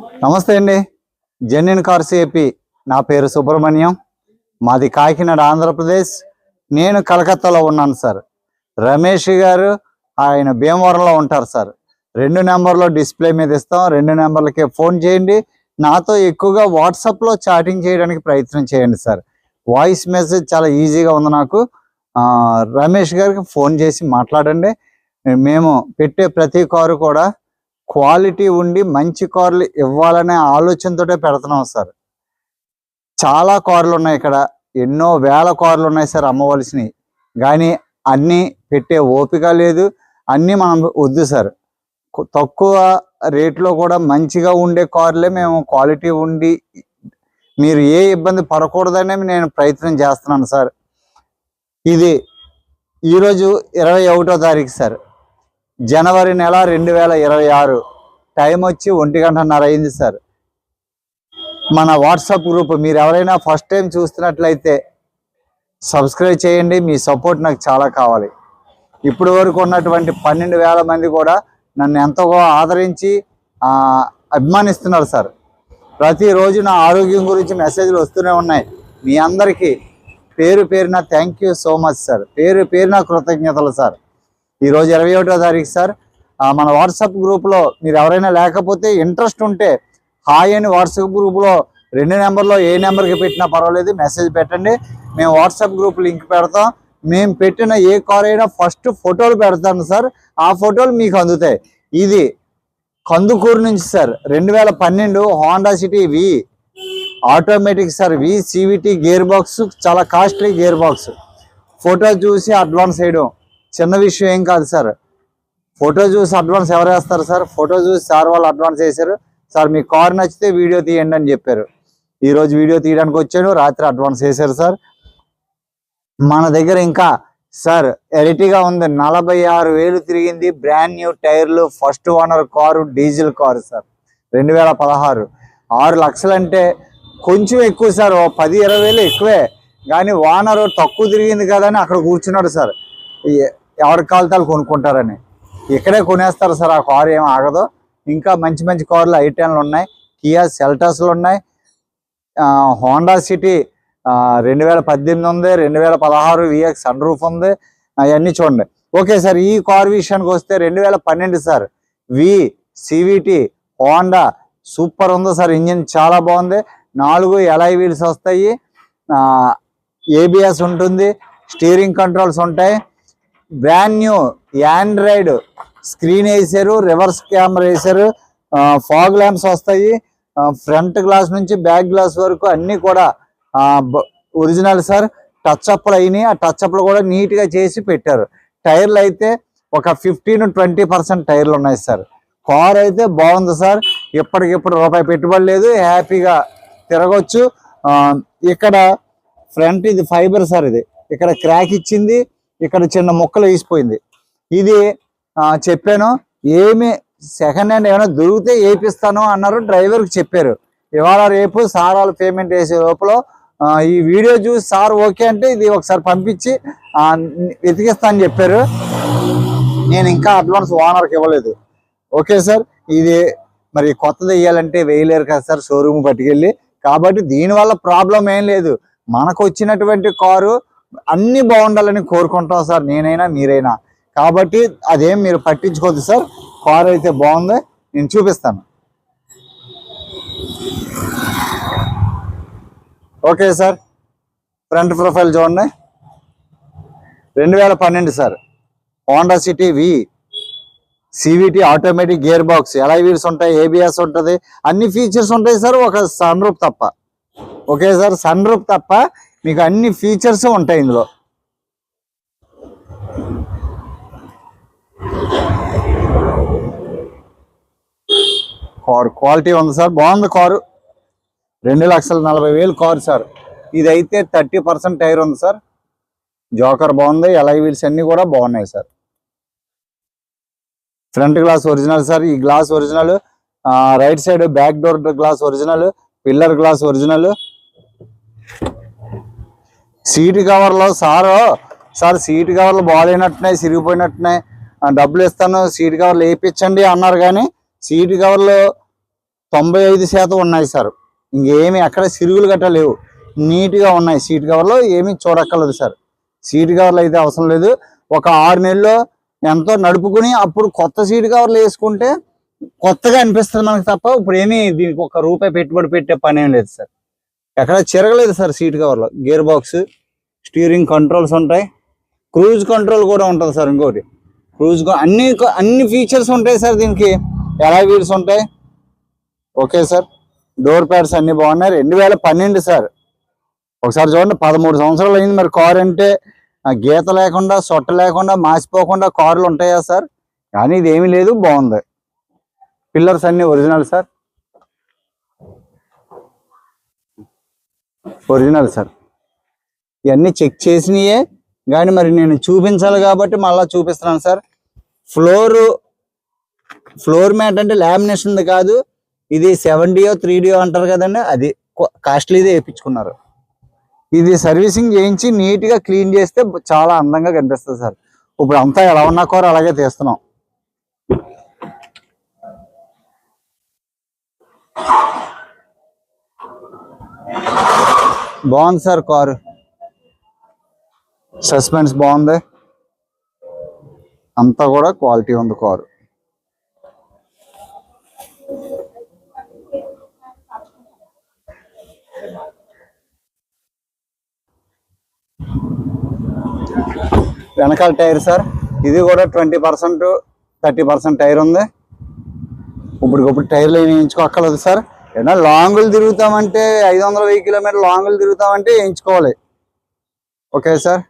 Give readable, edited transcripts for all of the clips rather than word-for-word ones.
నమస్తే అండి. Genuine cars AP. నా పేరు సుబ్రహ్మణ్యం. మాది కాకినాడ, ఆంధ్రప్రదేశ్. నేను కలకత్తాలో ఉన్నాను సార్. రమేష్ గారు ఆయన భీమవరంలో ఉంటారు సార్. 2 నెంబర్లో డిస్ప్లే మీద ఇస్తాం. 2 నెంబర్లకే ఫోన్ చేయండి. నాతో ఎక్కువగా వాట్సాప్లో చాటింగ్ చేయడానికి ప్రయత్నం చేయండి సార్. వాయిస్ మెసేజ్ చాలా ఈజీగా ఉంది నాకు. రమేష్ గారికి ఫోన్ చేసి మాట్లాడండి. మేము పెట్టే ప్రతి కారు కూడా క్వాలిటీ ఉండి మంచి కార్లు ఇవ్వాలనే ఆలోచనతో పెడుతున్నాం సార్. చాలా కార్లు ఉన్నాయి ఇక్కడ, ఎన్నో వేల కార్లు ఉన్నాయి సార్ అమ్మవలసినవి. కానీ అన్నీ పెట్టే ఓపిక లేదు, అన్నీ మనం వద్దు సార్. తక్కువ రేట్లో కూడా మంచిగా ఉండే కార్లే మేము క్వాలిటీ ఉండి మీరు ఏ ఇబ్బంది పడకూడదనే నేను ప్రయత్నం చేస్తున్నాను సార్. ఇది ఈరోజు 21వ తారీఖు సార్, జనవరి నెల 2026. టైం వచ్చి 1:30 అయింది సార్. మన వాట్సాప్ గ్రూప్ మీరు ఎవరైనా ఫస్ట్ టైం చూస్తున్నట్లయితే సబ్స్క్రైబ్ చేయండి. మీ సపోర్ట్ నాకు చాలా కావాలి. ఇప్పటి వరకు ఉన్నటువంటి 12,000 మంది కూడా నన్ను ఎంతగా ఆదరించి అభిమానిస్తున్నారు సార్. ప్రతిరోజు నా ఆరోగ్యం గురించి మెసేజ్లు వస్తూనే ఉన్నాయి. మీ అందరికీ పేరు పేరున thank you so much sir. పేరు పేరున కృతజ్ఞతలు సార్. ఈరోజు 21వ తారీఖు సార్. మన వాట్సాప్ గ్రూప్లో మీరు ఎవరైనా లేకపోతే ఇంట్రెస్ట్ ఉంటే హాయ్ అని వాట్సాప్ గ్రూప్లో 2 నెంబర్లో ఏ నెంబర్కి పెట్టినా పర్వాలేదు, మెసేజ్ పెట్టండి. మేము వాట్సాప్ గ్రూప్ లింక్ పెడతాం. మేము పెట్టిన ఏ కార్ అయినా ఫస్ట్ ఫోటోలు పెడతాను సార్. ఆ ఫోటోలు మీకు అందుతాయి. ఇది కందుకూరు నుంచి సార్, 2012 హోండా సిటీ వి ఆటోమేటిక్ సార్. వి సివిటీ గేర్ బాక్స్, చాలా కాస్ట్లీ గేర్ బాక్స్. ఫోటో చూసి అడ్వాన్స్ వేయడం చిన్న విషయం ఏం కాదు సార్. ఫోటో చూసి అడ్వాన్స్ ఎవరు వేస్తారు సార్? ఫోటో చూసి సార్ వాళ్ళు అడ్వాన్స్ వేశారు. సార్ మీ కార్ నచ్చితే వీడియో తీయండి అని చెప్పారు. ఈరోజు వీడియో తీయడానికి వచ్చాను, రాత్రి అడ్వాన్స్ వేశారు సార్. మన దగ్గర ఇంకా సార్ ఎరిటిగా ఉంది, 46,000 తిరిగింది, బ్రాండ్ న్యూ టైర్లు, first owner car, diesel car sir. 2016. 6 లక్షలు అంటే కొంచెం ఎక్కువ సార్, 10-20 ఎక్కువే. కానీ ఓనర్ తక్కువ తిరిగింది కదా అని అక్కడ కూర్చున్నాడు సార్. ఎవరి కాలుతాలు కొనుక్కుంటారని ఇక్కడే కొనేస్తారు సార్. ఆ కారు ఏం ఆగదు. ఇంకా మంచి మంచి కార్లు ఐటెన్లు ఉన్నాయి, కియా సెల్టాస్లు ఉన్నాయి, హోండా సిటీ 2018 ఉంది, 2016 విఎక్స్ సన్ రూఫ్ ఉంది. అవన్నీ చూడండి. ఓకే సార్, ఈ కార్ విషయానికి వస్తే 2012 సార్, వి సివిటీ హోండా సూపర్ ఉంది సార్. ఇంజిన్ చాలా బాగుంది. 4 ఎలాయ్ వీల్స్ వస్తాయి, ఏబిఎస్ ఉంటుంది, స్టీరింగ్ కంట్రోల్స్ ఉంటాయి, బ్రాండ్ న్యూ ఆండ్రాయిడ్ స్క్రీన్ వేసారు, రివర్స్ కెమెరా వేసారు, ఫాగ్ ల్యాంప్స్ వస్తాయి. ఫ్రంట్ గ్లాస్ నుంచి బ్యాక్ గ్లాస్ వరకు అన్నీ కూడా ఒరిజినల్ సార్. టచ్ అప్లు అయినాయి, ఆ టచ్ అప్లు కూడా నీట్గా చేసి పెట్టారు. టైర్లు అయితే ఒక 15-20% టైర్లు ఉన్నాయి సార్. కార్ అయితే బాగుంది సార్. ఎప్పటికిప్పుడు రూపాయి పెట్టుబడి లేదు, హ్యాపీగా తిరగచ్చు. ఇక్కడ ఫ్రంట్ ఇది ఫైబర్ సార్. ఇది ఇక్కడ క్రాక్ ఇచ్చింది, ఇక్కడ చిన్న ముక్కలు వేసిపోయింది. ఇది చెప్పాను, ఏమి సెకండ్ హ్యాండ్ ఏమైనా దొరికితే వేపిస్తాను అన్నారు. డ్రైవర్కి చెప్పారు. ఇవాళ రేపు సార్ వాళ్ళు పేమెంట్ వేసే లోపల ఈ వీడియో చూసి సార్ ఓకే అంటే ఇది ఒకసారి పంపించి వెతికిస్తా అని చెప్పారు. నేను ఇంకా అడ్వాన్స్ ఓనర్కి ఇవ్వలేదు. ఓకే సార్, ఇది మరి కొత్తది వేయాలంటే వేయలేరు కదా సార్ షోరూమ్ పట్టుకెళ్ళి. కాబట్టి దీనివల్ల ప్రాబ్లం ఏం లేదు. మనకు వచ్చినటువంటి కారు అన్నీ బాగుండాలని కోరుకుంటాం సార్, నేనైనా మీరైనా. కాబట్టి అదేం మీరు పట్టించుకోవద్దు సార్. కార్ అయితే బాగుంది, నేను చూపిస్తాను. ఓకే సార్, ఫ్రంట్ ప్రొఫైల్ చూడండి. 2012 sir, Honda City V CVT automatic gear box, alloy wheels ఉంటాయి, ఏబిఎస్ ఉంటుంది, అన్ని ఫీచర్స్ ఉంటాయి సార్. ఒక సన్ రూఫ్ తప్ప. ఓకే సార్, సన్ రూఫ్ తప్ప మీకు అన్ని ఫీచర్స్ ఉంటాయి ఇందులో. కారు క్వాలిటీ ఉంది సార్, బాగుంది కారు. 2,40,000 car sir. ఇదైతే 30% టైర్ ఉంది సార్. జోకర్ బాగుంది, ఎలాయ్ వీల్స్ అన్నీ కూడా బాగున్నాయి sir. Front glass original sir. ఈ glass original, right side back door glass original, pillar glass original. Seat కవర్లో సార్ సీట్ కవర్లు బాగాలేనట్టున్నాయి, సిరిగిపోయినట్టున్నాయి, డబ్బులు ఇస్తాను సీట్ కవర్లు వేయించండి అన్నారు. కానీ సీట్ కవర్లు 95% ఉన్నాయి సార్. ఇంకేమి ఎక్కడ సిరుగులు గట్రా లేవు, నీట్గా ఉన్నాయి. సీట్ కవర్లో ఏమీ చూడక్కర్లేదు సార్. సీట్ కవర్లు అయితే అవసరం లేదు. ఒక 6 నెలల్లో ఎంతో నడుపుకుని అప్పుడు కొత్త సీట్ కవర్లు వేసుకుంటే కొత్తగా అనిపిస్తుంది మనకు తప్ప ఇప్పుడు ఏమీ దీనికి ₹1 పెట్టుబడి పెట్టే పని ఏం లేదు సార్. ఎక్కడ చిరగలేదు సార్ సీట్ కవర్లో. గేర్ బాక్స్, స్టీరింగ్ కంట్రోల్స్ ఉంటాయి, క్రూజ్ కంట్రోల్ కూడా ఉంటుంది సార్. ఇంకోటి క్రూజ్ అన్ని ఫీచర్స్ ఉంటాయి సార్ దీనికి. ఎలా వీల్స్ ఉంటాయి. Okay sir. డోర్ ప్యాడ్స్ అన్ని బాగున్నాయి. 2012 సార్. ఒకసారి చూడండి, 13 సంవత్సరాలు అయింది. మరి కారు అంటే గీత లేకుండా సొట్ట లేకుండా మాసిపోకుండా కార్లు ఉంటాయా సార్? కానీ ఇది ఏమీ లేదు, బాగుంది. పిల్లర్స్ అన్ని ఒరిజినల్ సార్, ఒరిజినల్ సార్. ఇవన్నీ చెక్ చేసినయే, కానీ మరి నేను చూపించాలి కాబట్టి మళ్ళీ చూపిస్తున్నాను సార్. ఫ్లోర్ మ్యాట్ అంటే లామినేషన్ కాదు, ఇది 7D 3D అంటారు కదండి, అది కాస్ట్లీదే వేయించుకున్నారు. ఇది సర్వీసింగ్ చేయించి నీట్గా క్లీన్ చేస్తే చాలా అందంగా కనిపిస్తుంది సార్. ఇప్పుడు అంతా ఎలా ఉన్నా కారు అలాగే తీస్తున్నాం. బాగుంది సార్ కారు. సస్పెన్స్ బాగుంది, అంతా కూడా క్వాలిటీ ఉంది కారు. వెనకాల టైర్ సార్, ఇది కూడా 20% 30% టైర్ ఉంది. ఇప్పుడు టైర్లు వేయించుకోక్కర్లేదు సార్. ఏదైనా లాంగులు తిరుగుతామంటే 500-1000 కిలోమీటర్లు లాంగులు తిరుగుతామంటే వేయించుకోవాలి. Okay sir.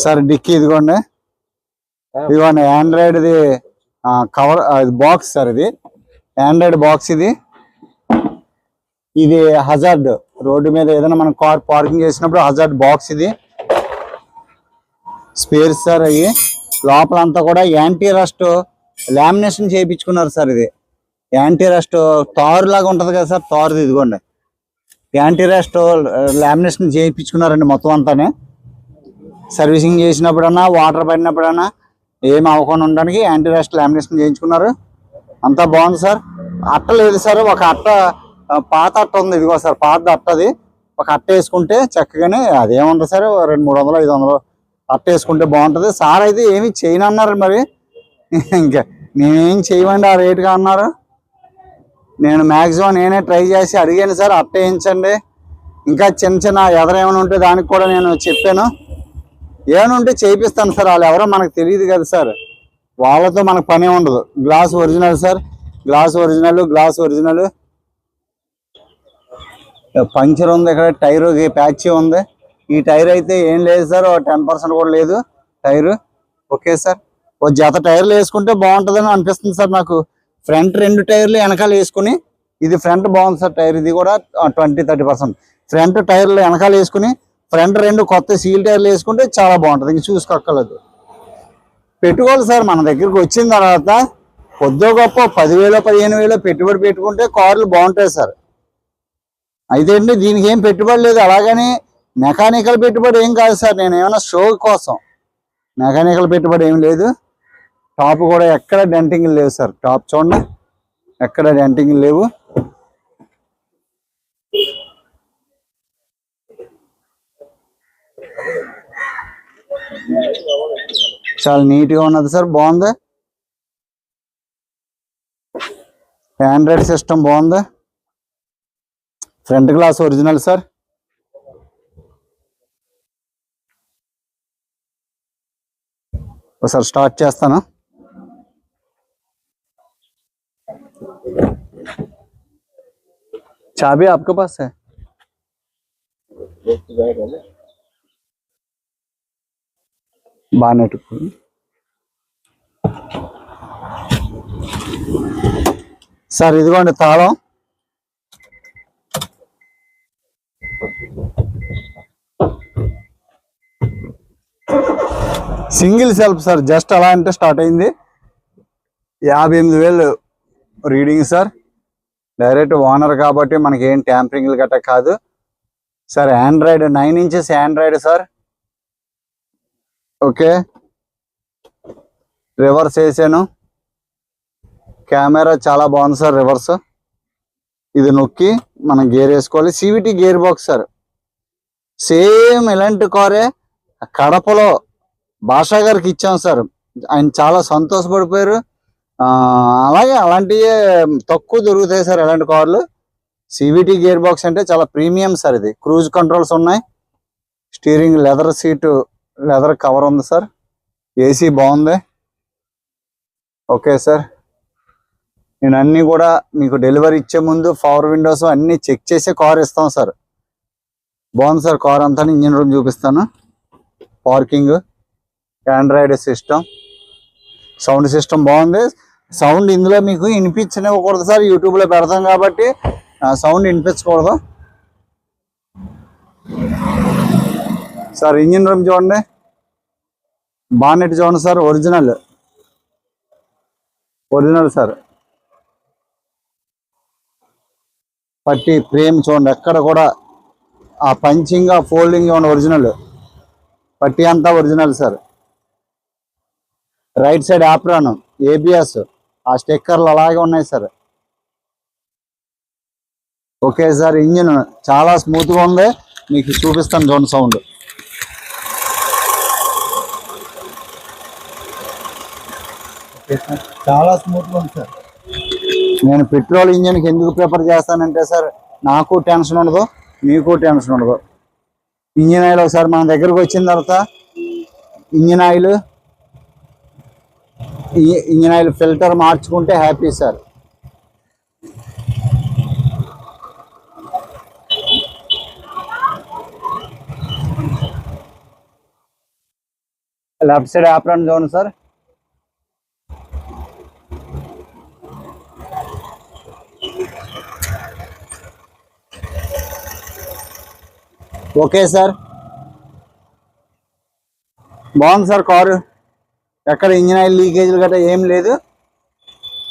సార్ డిక్కీ ఇదిగోండి ఆండ్రాయిడ్ది కవర్ బాక్స్ సార్. ఇది ఆండ్రాయిడ్ బాక్స్. ఇది హజార్డ్, రోడ్డు మీద ఏదైనా మనం కార్ పార్కింగ్ చేసినప్పుడు హజార్డ్ బాక్స్. ఇది స్పేర్స్ సార్. అవి లోపలంతా కూడా యాంటీ రస్ట్ లామినేషన్ చేయించుకున్నారు సార్. ఇది యాంటీ రస్ట్ తారు లాగా ఉంటుంది కదా సార్, తారుది. ఇదిగోండి యాంటీ రస్ట్ లామినేషన్ చేయించుకున్నారండి మొత్తం అంతానే. సర్వీసింగ్ చేసినప్పుడన్నా వాటర్ పడినప్పుడన్నా ఏమి అవ్వకుండా ఉండడానికి యాంటీ రస్ట్ లామినేషన్ చేయించుకున్నారు. అంతా బాగుంది సార్. అట్ట లేదు సార్, ఒక అట్ట పాత అట్ట ఉంది. ఇదిగో సార్ పాత అట్టది. ఒక అట్ట వేసుకుంటే చక్కగానే అదేముంటుంది సార్, 200-300-500 అట్ట వేసుకుంటే బాగుంటుంది సార్. అయితే ఏమి చేయనన్నారు మరి. ఇంకా నేనేం చేయమండి, ఆ రేటుగా అన్నారు. నేను మ్యాక్సిమం నేనే ట్రై చేసి అడిగాను సార్, అట్ట వేయించండి. ఇంకా చిన్న ఎదరేమైనా ఉంటే దానికి కూడా నేను చెప్పాను. ఏమైనా ఉంటే చేయిస్తాను సార్. వాళ్ళు ఎవరో మనకు తెలియదు కదా సార్, వాళ్ళతో మనకు పని ఉండదు. Glass original sir, glass original. Puncture ఉంది ఇక్కడ, టైర్ ప్యాచ్ ఉంది. ఈ టైర్ అయితే ఏం లేదు సార్, 10% కూడా లేదు టైరు. Okay sir. ఒక జత టైర్లు వేసుకుంటే బాగుంటుందని అనిపిస్తుంది సార్ నాకు. ఫ్రంట్ 2 టైర్లు వెనకాల వేసుకుని, ఇది ఫ్రంట్ బాగుంది సార్ టైర్. ఇది కూడా 20-30% ఫ్రంట్ టైర్లు వెనకాల వేసుకుని ఫ్రంట్ 2 కొత్త సీల్ టైర్లు వేసుకుంటే చాలా బాగుంటుంది. ఇంక చూసుకోక్కర్లేదు. పెట్టుకోవాలి సార్. మన దగ్గరికి వచ్చిన తర్వాత కొద్దో గొప్ప 10,000-15,000 పెట్టుబడి పెట్టుకుంటే కార్లు బాగుంటాయి సార్. అయితే అండి దీనికి ఏం పెట్టుబడి లేదు. అలాగని మెకానికల్ పెట్టుబడి ఏం కాదు సార్. నేను ఏమైనా షో కోసం మెకానికల్ పెట్టుబడి ఏం లేదు. టాప్ కూడా ఎక్కడ డెంటింగ్ లేవు సార్. టాప్ చూడండి, ఎక్కడ డెంటింగ్ లేవు. చాలా నీట్గా ఉన్నది సార్, బాగుంది. ఆండ్రాయిడ్ సిస్టమ్ బాగుంది. Front glass original sir. ఒకసారి స్టార్ట్ చేస్తాను. चाबी आपके पास है? Bonnet sir. ఇదిగోండి తాళం. Single self sir. జస్ట్ అలా అంటే స్టార్ట్ అయింది. 58,000 రీడింగ్ సార్. డైరెక్ట్ ఓనర్ కాబట్టి మనకి ఏం ట్యాంపరింగ్లు గట్రా కాదు sir. Android 9 inches Android sir. Okay, reverse వేసాను. కెమెరా చాలా బాగుంది సార్. రివర్స్ ఇది నొక్కి మనం గేర్ వేసుకోవాలి. CVT gear box sir. Same ఇలాంటి కారే కడపలో భాషా గారికి ఇచ్చాం సార్. ఆయన చాలా సంతోషపడిపోయారు. అలాగే అలాంటివి తక్కువ దొరుకుతాయి సార్ ఇలాంటి కార్లు. సివిటి గేర్ బాక్స్ అంటే చాలా ప్రీమియం సార్. ఇది క్రూజ్ కంట్రోల్స్ ఉన్నాయి. Steering leather seat, leather cover ఉంది సార్. ఏసీ బాగుంది. ఓకే సార్, నేను అన్నీ కూడా మీకు డెలివరీ ఇచ్చే ముందు పవర్ విండోస్ అన్నీ చెక్ చేసే కార్ ఇస్తాం సార్. బాగుంది సార్ కార్ అంతా. ఇంజిన్ రూమ్ చూపిస్తాను. Parking, Android system, sound system బాగుంది. సౌండ్ ఇందులో మీకు వినిపించనివ్వకూడదు సార్, యూట్యూబ్లో పెడతాం కాబట్టి సౌండ్ వినిపించకూడదు సార్. ఇంజిన్ రూమ్ చూడండి, బానెట్ చూడండి సార్. Original sir. పట్టి ఫ్రేమ్ చూడండి, ఎక్కడ కూడా ఆ పంచింగ్ ఆ ఫోల్డింగ్ చూడండి, ఒరిజినల్. పట్టి అంతా original sir. Right side apron, ABS, ఆ స్టిక్కర్లు అలాగే ఉన్నాయి సార్. ఓకే సార్, ఇంజిన్ చాలా స్మూత్గా ఉంది. మీకు చూపిస్తాను చూడండి సౌండ్. చాలా స్మూత్గా ఉంది సార్. నేను పెట్రోల్ ఇంజిన్కి ఎందుకు ప్రిఫర్ చేస్తానంటే సార్, నాకు టెన్షన్ ఉండదు, మీకు టెన్షన్ ఉండదు. ఇంజిన్ ఆయిల్ ఒకసారి మన దగ్గరకు వచ్చిన తర్వాత ఇంజిన్ ఆయిల్ ఫిల్టర్ మార్చుకుంటే happy sir. Left side apron చూడండి సార్. ఓకే సార్, బాగుంది సార్ కారు. ఎక్కడ ఇంజిన్ ఆయిల్ లీకేజీలు గట్రా ఏం లేదు.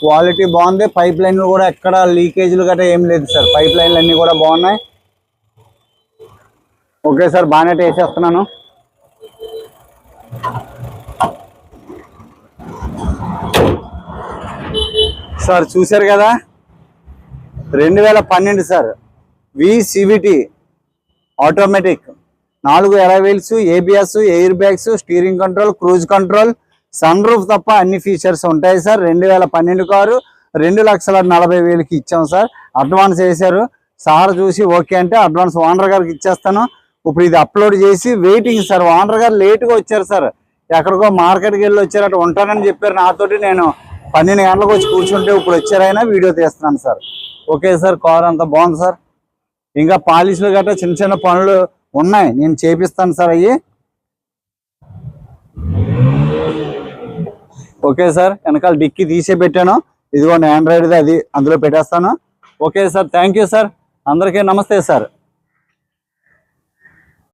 క్వాలిటీ బాగుంది. పైప్ లైన్లు కూడా ఎక్కడ లీకేజీలు గట్రా ఏం లేదు సార్. పైప్ లైన్లు అన్నీ కూడా బాగున్నాయి. ఓకే సార్, బానెట్ వేసేస్తున్నాను. సార్ చూశారు కదా, 2012 sir. CVT automatic, 4 alloy wheels, ABS, air bags, steering control, cruise control, sun roof తప్ప అన్ని ఫీచర్స్ ఉంటాయి సార్. 2012 కారు 2,40,000కి ఇచ్చాం సార్. అడ్వాన్స్ వేశారు సార్. చూసి ఓకే అంటే అడ్వాన్స్ ఓనర్ గారికి ఇచ్చేస్తాను. ఇప్పుడు ఇది అప్లోడ్ చేసి వెయిటింగ్ సార్. ఓనర్ గారు లేట్గా వచ్చారు సార్, ఎక్కడికో మార్కెట్కి వెళ్ళి వచ్చారు. అటు ఉంటానని చెప్పారు నాతోటి. నేను 12 గంటలకు వచ్చి కూర్చుంటే ఇప్పుడు వచ్చారైనా వీడియో తీస్తున్నాను సార్. ఓకే సార్, కార్ అంతా బాగుంది సార్. ఇంకా పాలిష్లు గట్రా చిన్న చిన్న పనులు ఉన్నాయి, నేను చేపిస్తాను సార్ అయ్యి. ఓకే సార్, వెనకాల డిక్కీ తీసే పెట్టాను. ఇదిగోండి ఆండ్రాయిడ్ది, అది అందులో పెట్టేస్తాను. Okay sir, thank you sir. అందరికీ నమస్తే సార్.